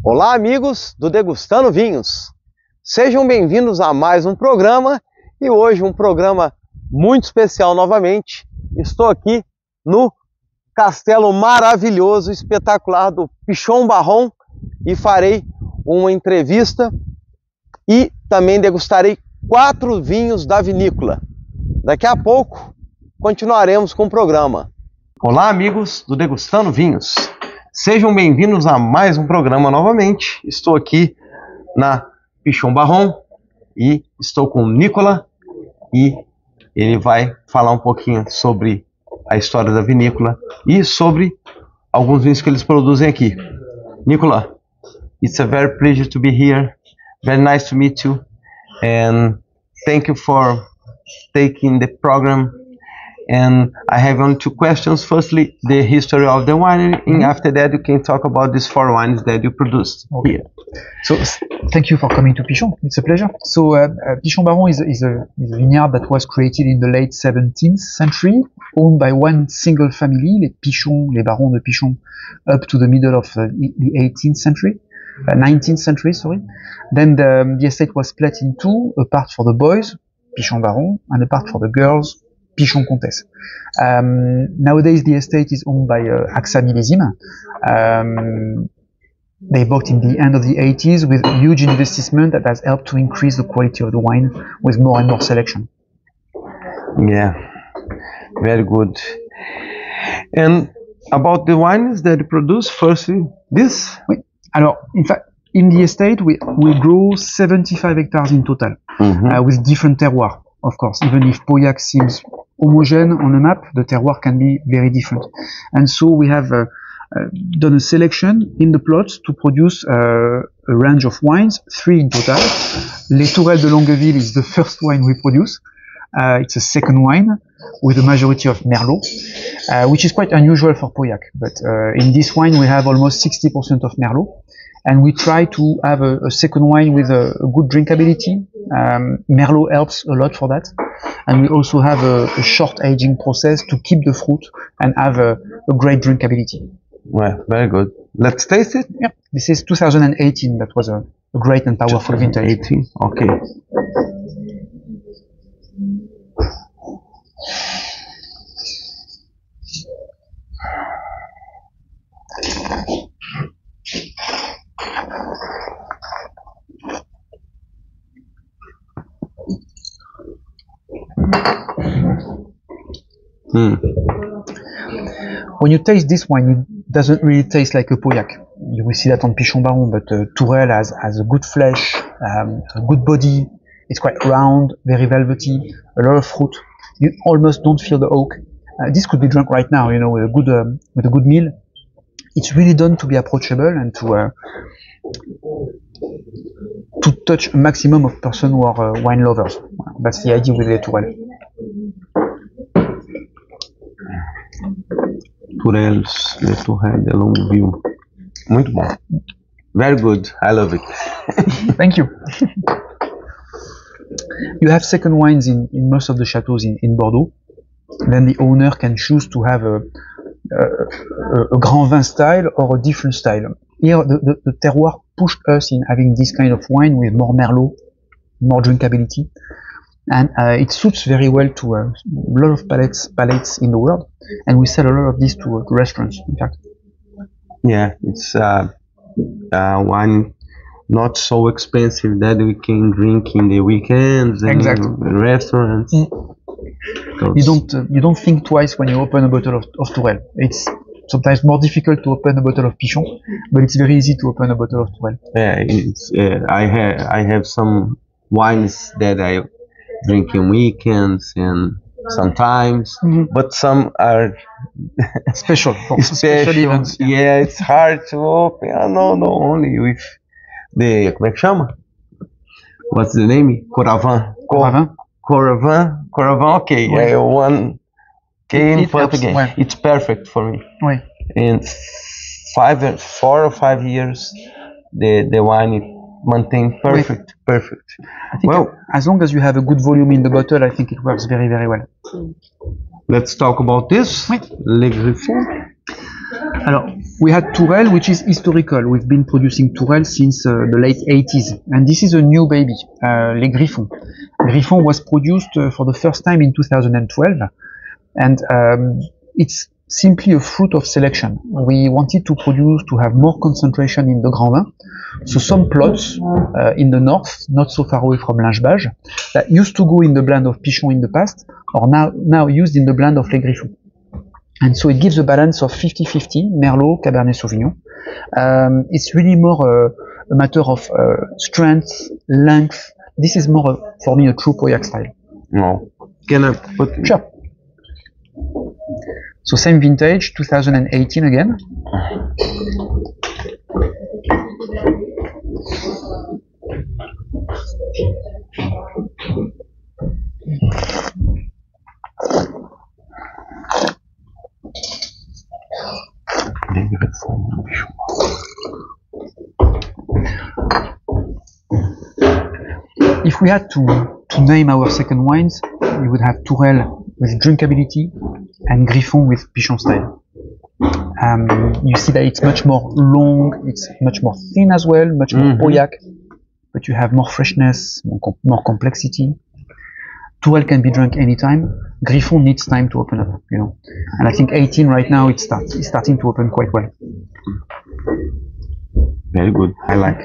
Olá, amigos do Degustando Vinhos. Sejam bem-vindos a mais um programa e hoje um programa muito especial novamente. Estou aqui no castelo maravilhoso, espetacular do Pichon Baron e farei uma entrevista e também degustarei 4 vinhos da vinícola. Daqui a pouco continuaremos com o programa. Olá, amigos do Degustando Vinhos. Sejam bem-vindos a mais um programa novamente. Estou aqui na Pichon Baron e estou com o Nicolas e ele vai falar um pouquinho sobre a história da vinícola e sobre alguns vinhos que eles produzem aqui. Nicolas, it's a very pleasure to be here. Very nice to meet you and thank you for taking the program. And I have only 2 questions. Firstly, the history of the winery, and after that you can talk about these 4 wines that you produced here. So thank you for coming to Pichon. It's a pleasure. So Pichon Baron is a vineyard that was created in the late 17th century, owned by one single family, les Pichon, les Barons de Pichon, up to the middle of the 18th century. 19th century, sorry. Then the estate was split in 2, a part for the boys, Pichon Baron, and a part for the girls, Pichon Comtesse. Nowadays the estate is owned by AXA Millésime. They bought in the end of the 80s with huge investment that has helped to increase the quality of the wine with more and more selection. Yeah, very good. And about the wines that you produce, firstly, this? Oui. Alors, in fact, in the estate, we grow 75 hectares in total, with different terroirs, of course. Even if Pauillac seems homogene on a map, the terroir can be very different. And so we have done a selection in the plots to produce a range of wines, 3 in total. Les Tourelles de Longueville is the first wine we produce. It's a second wine with a majority of Merlot, which is quite unusual for Pauillac. But in this wine we have almost 60% of Merlot. And we try to have a second wine with a good drinkability. Merlot helps a lot for that. And we also have a short aging process to keep the fruit and have a great drinkability. Well, very good. Let's taste it? Yeah. This is 2018. That was a great and powerful vintage. 2018, okay. When you taste this wine, it doesn't really taste like a Pauillac. You will see that on Pichon Baron, but Tourelle has a good flesh, a good body. It's quite round, very velvety, a lot of fruit. You almost don't feel the oak. This could be drunk right now, you know, with a good meal. It's really done to be approachable and to touch a maximum of person who are wine lovers. That's the idea with les Tourelles. Les Tourelles de Longueville. Muito bom. Very good. I love it. Thank you. You have second wines in most of the chateaus in Bordeaux. Then the owner can choose to have a grand vin style or a different style. Here, the terroir pushed us in having this kind of wine with more Merlot, more drinkability. And it suits very well to a lot of palates in the world. And we sell a lot of this to restaurants, in fact. Yeah, it's wine not so expensive that we can drink in the weekends and in restaurants. You don't think twice when you open a bottle of Tourelle. It's sometimes more difficult to open a bottle of Pichon, but it's very easy to open a bottle of Tourelle. Yeah, I have some wines that I drink in weekends and sometimes, but some are special events. Yeah, it's hard to open. No, only with the, como é que chama? What's the name? Coravin. Coravin, okay. Oui. Yeah, one came in front again. Ouais. It's perfect for me. Oui. In 4 or 5 years, the wine maintain perfect. I think as long as you have a good volume in the bottle, I think it works very, very well. Let's talk about this. Oui. Les Griffons. Alors, we had Tourelle, which is historical. We've been producing Tourelle since the late 80s. And this is a new baby, Les Griffons. Griffon was produced for the first time in 2012. And it's simply a fruit of selection. We wanted to have more concentration in the Grand Vin. So some plots in the north, not so far away from Lingebage, that used to go in the blend of Pichon in the past, are now used in the blend of Les Griffons. And so it gives a balance of 50-50, Merlot, Cabernet Sauvignon. It's really more a matter of strength, length. This is more, for me, a true Pauillac style. No. Can I put... Sure. So same vintage, 2018 again. If we had to name our second wines, we would have Tourelle with drinkability and Griffon with Pichon style. You see that it's much more long, it's much more thin as well, much more Pauillac, but you have more freshness, more complexity. Tourelle can be drunk anytime. Griffon needs time to open up, you know. And I think 18 right now, it's starting to open quite well. Very good. I like.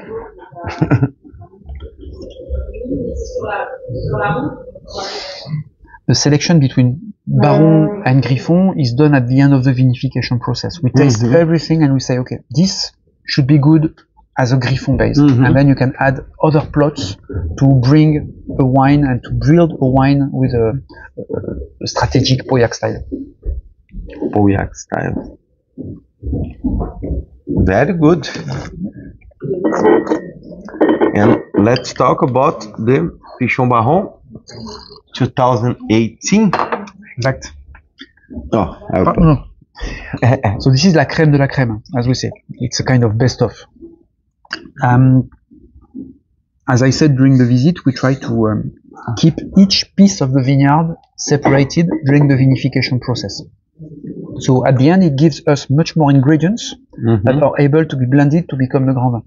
The selection between Baron and Griffon is done at the end of the vinification process. We taste everything and we say, okay, this should be good as a Griffon base. And then you can add other plots to bring a wine and to build a wine with a strategic Pauillac style. Pauillac style. Very good. And let's talk about the Pichon Baron 2018. Exact. Oh, no. So this is la crème de la crème, as we say. It's a kind of best of. As I said during the visit, we try to keep each piece of the vineyard separated during the vinification process. So at the end, it gives us much more ingredients that are able to be blended to become the Grand Vin.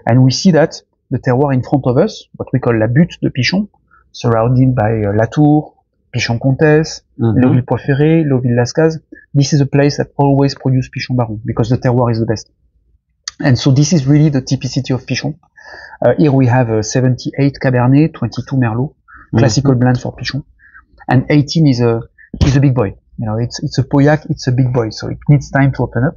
And we see that the terroir in front of us, what we call la butte de Pichon, surrounded by Latour, Pichon Comtesse, Léoville Poiferré, Léoville Lascaz. This is a place that always produces Pichon Baron because the terroir is the best. And so this is really the typicity of Pichon. Here we have 78 Cabernet, 22 Merlot, classical blend for Pichon. And 18 is a big boy. You know, it's a Pauillac, it's a big boy, so it needs time to open up.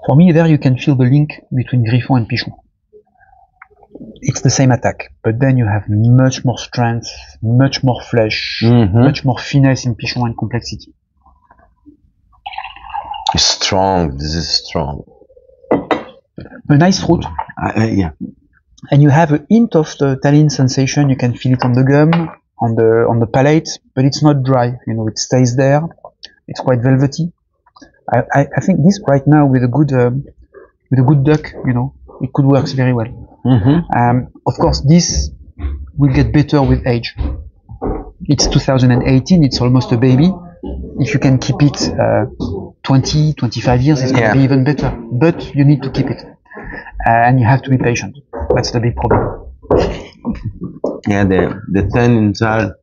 For me, there you can feel the link between Griffon and Pichon. It's the same attack, but then you have much more strength, much more flesh, much more finesse in Pichon and complexity. Strong, this is strong. A nice fruit. Yeah. And you have a hint of the tannin sensation. You can feel it on the gum, on the palate, but it's not dry. You know, it stays there. It's quite velvety. I think this right now with a good duck, you know, it could work very well. Of course, this will get better with age. It's 2018. It's almost a baby. If you can keep it 20, 25 years, it's going to be even better. But you need to keep it. And you have to be patient. That's the big problem. Yeah, the tannins are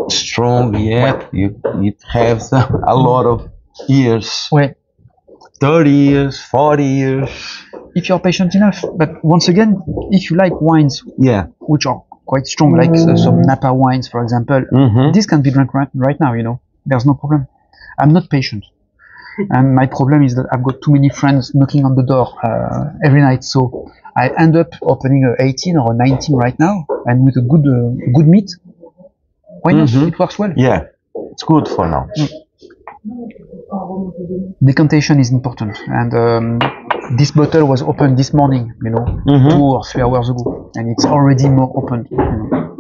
strong, yet it has a lot of years. Ouais. 30 years, 40 years. If you're patient enough. But once again, if you like wines which are quite strong, like some Napa wines, for example, this can be drunk right now, you know. There's no problem. I'm not patient. And my problem is that I've got too many friends knocking on the door every night. So I end up opening a 18 or a 19 right now. And with a good meat, why not? It works well. Yeah, it's good for now. Decantation is important. And this bottle was opened this morning, you know, 2 or 3 hours ago, and it's already more open. You know.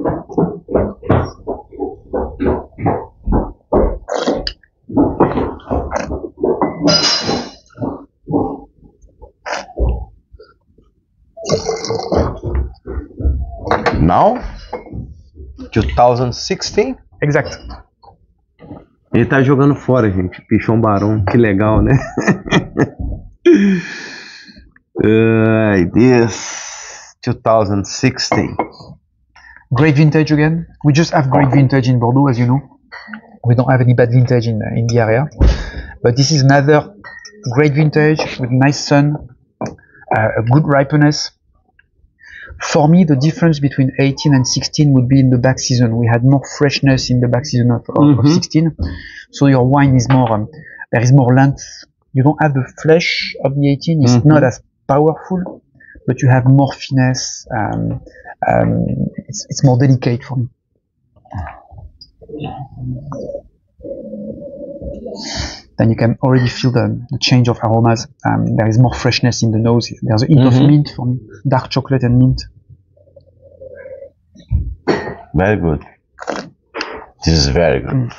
Now, 2016. Exact. Ele tá jogando fora, gente. Pichon Barão, que legal, né? This 2016. Great vintage again. We just have great vintage in Bordeaux, as you know. We don't have any bad vintage in the area. But this is another great vintage with nice sun, a good ripeness. For me, the difference between 18 and 16 would be in the back season. We had more freshness in the back season of 16. So your wine is more, there is more length. You don't have the flesh of the 18. It's not as powerful, but you have more finesse. It's more delicate for me. Then you can already feel the change of aromas. There is more freshness in the nose. There's a hint of mint for me, dark chocolate and mint. Very good. This is very good.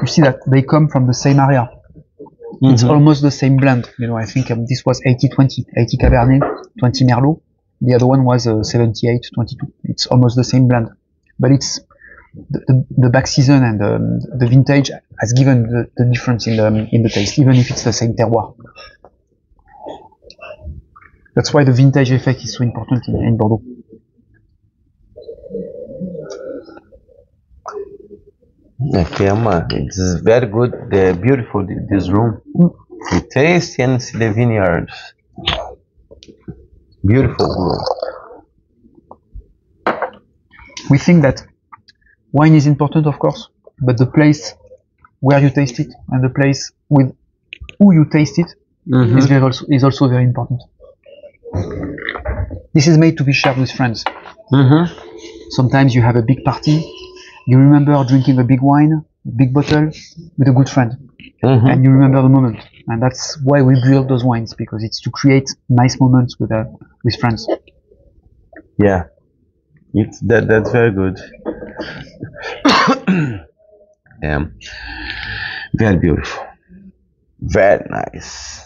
You see that they come from the same area. It's almost the same blend. You know, I think this was 80-20, 80 Cabernet, 20 Merlot. The other one was 78-22. It's almost the same blend, but it's the back season and the vintage has given the difference in the taste, even if it's the same terroir. That's why the vintage effect is so important in Bordeaux. This is very good. Beautiful, this room. The taste and see the vineyards. Beautiful room. We think that wine is important, of course, but the place where you taste it and the place with who you taste it is also very important. This is made to be shared with friends. Sometimes you have a big party, you remember drinking a big wine, big bottle with a good friend, and you remember the moment. And that's why we build those wines, because it's to create nice moments with friends. Yeah, that's very good. Yeah, very beautiful, very nice.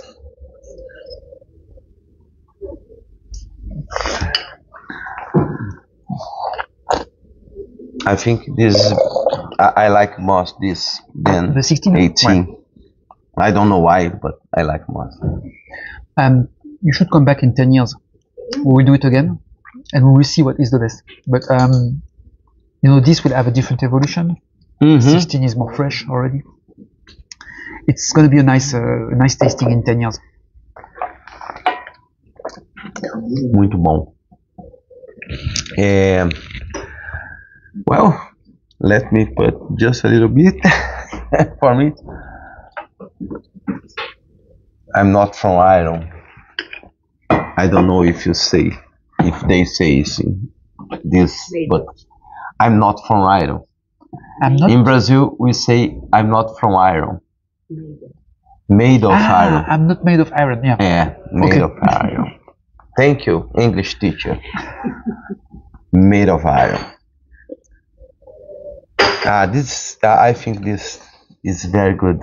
I think this I like most this than the 16, 18. right. I don't know why, but I like most. You should come back in 10 years. We will do it again, and we will see what is the best. But you know, this will have a different evolution. 16 is more fresh already. It's going to be a nice tasting in 10 years. Muito bom. Well, let me put just a little bit for me. I'm not from Ireland. I don't know if they say this, but I'm not from Ireland. In Brazil, we say I'm not from Ireland. Made of iron. I'm not made of iron. Yeah. Yeah, made of iron. Thank you, English teacher. Made of iron. I think this is very good.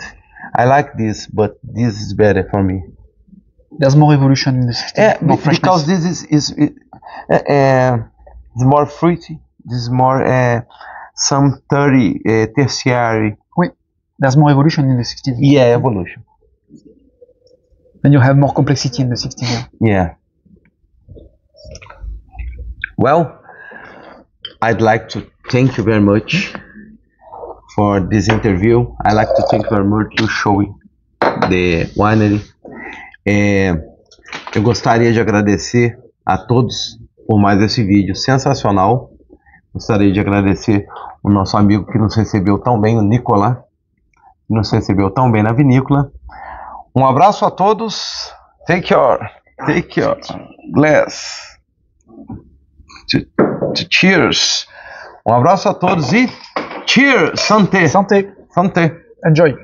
I like this, but this is better for me. There's more evolution in this. Because this is more fruity. This is more some 30 tertiary. Oui, there's more evolution in the 16. Yeah, evolution. And you have more complexity in the 16. Yeah. Well, I'd like to thank you very much for this interview. I'd like to thank you very much for showing the winery. Eu gostaria de agradecer a todos por mais esse vídeo sensacional. Gostaria de agradecer o nosso amigo que nos recebeu tão bem, o Nicolas, que nos recebeu tão bem na vinícola. Um abraço a todos. Take your glass. Cheers. Um abraço a todos e Cheers! Santé! Santé! Santé! Enjoy!